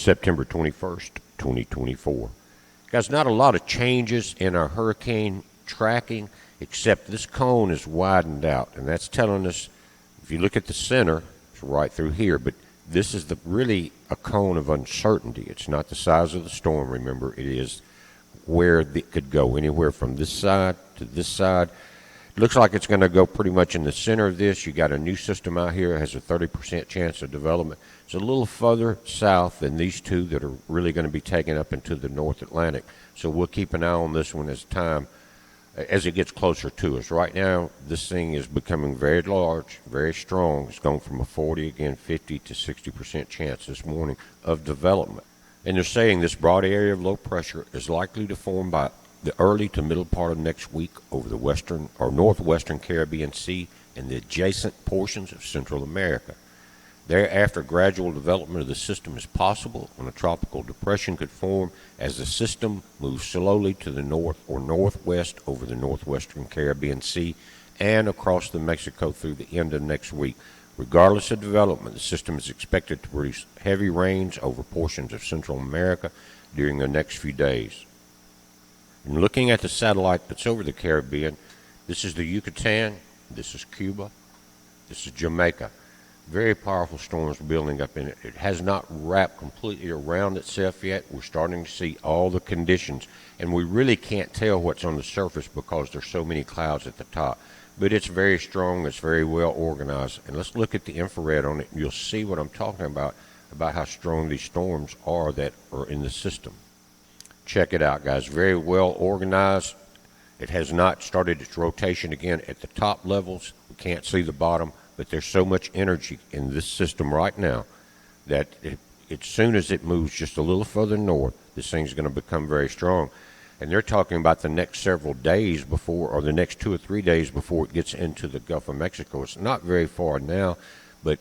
September 21st, 2024. Guys, not a lot of changes in our hurricane tracking, except this cone is widened out, and that's telling us, if you look at the center, it's right through here, but this is really a cone of uncertainty. It's not the size of the storm, remember, it is where it could go, anywhere from this side to this side. It looks like it's going to go pretty much in the center of this. You got a new system out here that has a 30% chance of development. It's a little further south than these two that are really going to be taken up into the North Atlantic. So we'll keep an eye on this one as it gets closer to us. Right now, this thing is becoming very large, very strong. It's going from a 40, again, 50 to 60% chance this morning of development. And they're saying this broad area of low pressure is likely to form by the early to middle part of next week over the western or northwestern Caribbean Sea and the adjacent portions of Central America. Thereafter, gradual development of the system is possible, and a tropical depression could form as the system moves slowly to the north or northwest over the northwestern Caribbean Sea and across the Mexico through the end of next week. Regardless of development, the system is expected to produce heavy rains over portions of Central America during the next few days. And looking at the satellite that's over the Caribbean, this is the Yucatan, this is Cuba, this is Jamaica. Very powerful storms building up in it. It has not wrapped completely around itself yet. We're starting to see all the conditions, and we really can't tell what's on the surface because there's so many clouds at the top. But it's very strong, it's very well organized. And let's look at the infrared on it. You'll see what I'm talking about how strong these storms are that are in the system. Check it out, guys. Very well organized. It has not started its rotation again at the top levels. We can't see the bottom, but there's so much energy in this system right now that as soon as it moves just a little further north, this thing's going to become very strong. And they're talking about the next several days before, or the next 2 or 3 days before it gets into the Gulf of Mexico. It's not very far now, but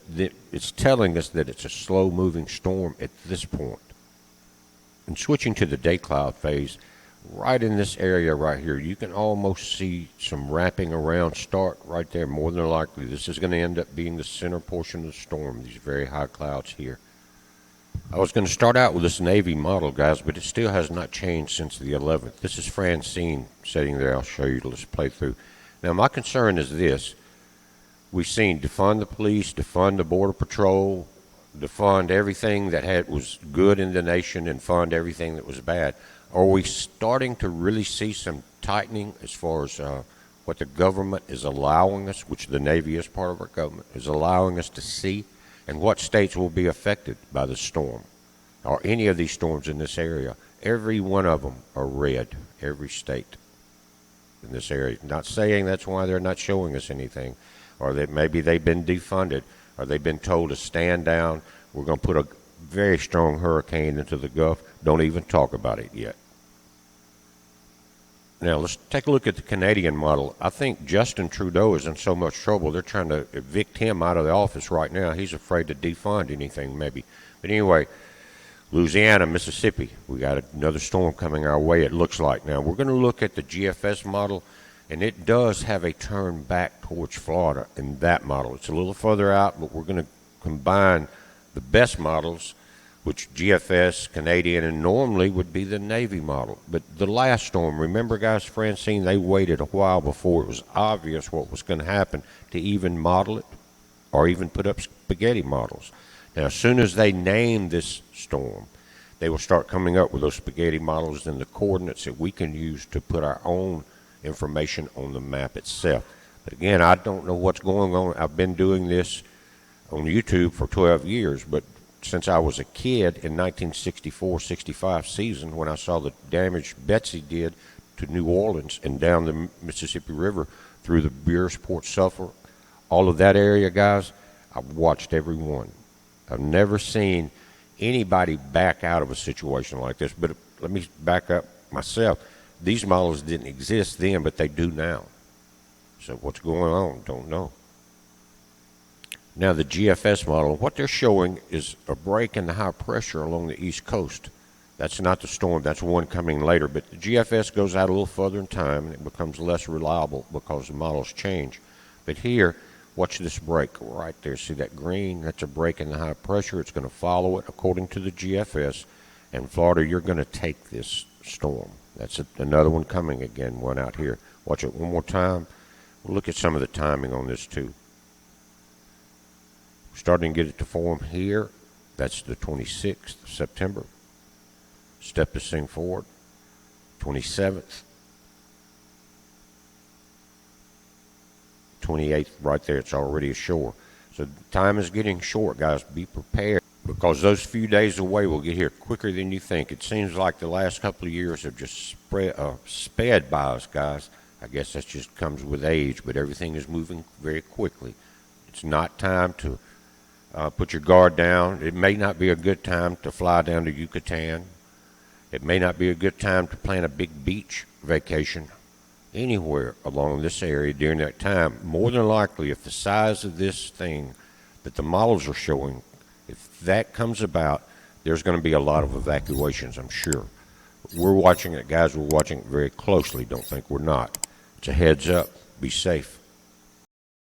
it's telling us that it's a slow-moving storm at this point. And switching to the day cloud phase, right in this area right here, you can almost see some wrapping around start right there. More than likely, this is going to end up being the center portion of the storm, these very high clouds here. I was going to start out with this Navy model, guys, but it still has not changed since the 11th. This is Francine sitting there. I'll show you. Let's play through. Now, my concern is this. We've seen defund the police, defund the Border Patrol, defund everything that was good in the nation and fund everything that was bad. Are we starting to really see some tightening as far as what the government is allowing us, which the Navy is part of our government, is allowing us to see? And what states will be affected by the storm, or any of these storms in this area? Every one of them are red, every state in this area. Not saying that's why they're not showing us anything, or that maybe they've been defunded, or they've been told to stand down. We're going to put a very strong hurricane into the Gulf. Don't even talk about it yet. Now, let's take a look at the Canadian model. I think Justin Trudeau is in so much trouble, they're trying to evict him out of the office right now. He's afraid to defund anything, maybe. But anyway, Louisiana, Mississippi, we got another storm coming our way, it looks like. Now, we're going to look at the GFS model, and it does have a turn back towards Florida in that model. It's a little further out, but we're going to combine the best models, which GFS, Canadian, and normally would be the Navy model. But the last storm, remember, guys, Francine, they waited a while before it was obvious what was going to happen to even model it or even put up spaghetti models. Now, as soon as they name this storm, they will start coming up with those spaghetti models and the coordinates that we can use to put our own information on the map itself. But again, I don't know what's going on. I've been doing this on YouTube for 12 years, but since I was a kid in 1964-65 season, when I saw the damage Betsy did to New Orleans and down the Mississippi River through the Beersport, Suffolk, all of that area, guys, I've watched every one. I've never seen anybody back out of a situation like this. But let me back up myself. These models didn't exist then, but they do now. So what's going on? Don't know. Now, the GFS model, what they're showing is a break in the high pressure along the East Coast. That's not the storm. That's one coming later. But the GFS goes out a little further in time, and it becomes less reliable because the models change. But here, Watch this break right there. See that green? That's a break in the high pressure. It's going to follow it according to the GFS. And Florida, you're going to take this storm. That's another one coming again, one out here. Watch it one more time. We'll look at some of the timing on this too. We're starting to get it to form here. That's the 26th of September. Step this thing forward. 27th. 28th, right there, it's already ashore. So time is getting short, guys. Be prepared because those few days away will get here quicker than you think. It seems like the last couple of years have just sped by us, guys. I guess that just comes with age, but everything is moving very quickly. It's not time to put your guard down. It may not be a good time to fly down to Yucatan. It may not be a good time to plan a big beach vacation anywhere along this area during that time. More than likely, if the size of this thing that the models are showing, if that comes about, there's going to be a lot of evacuations, I'm sure. We're watching it, guys. We're watching it very closely. Don't think we're not. It's a heads up. Be safe.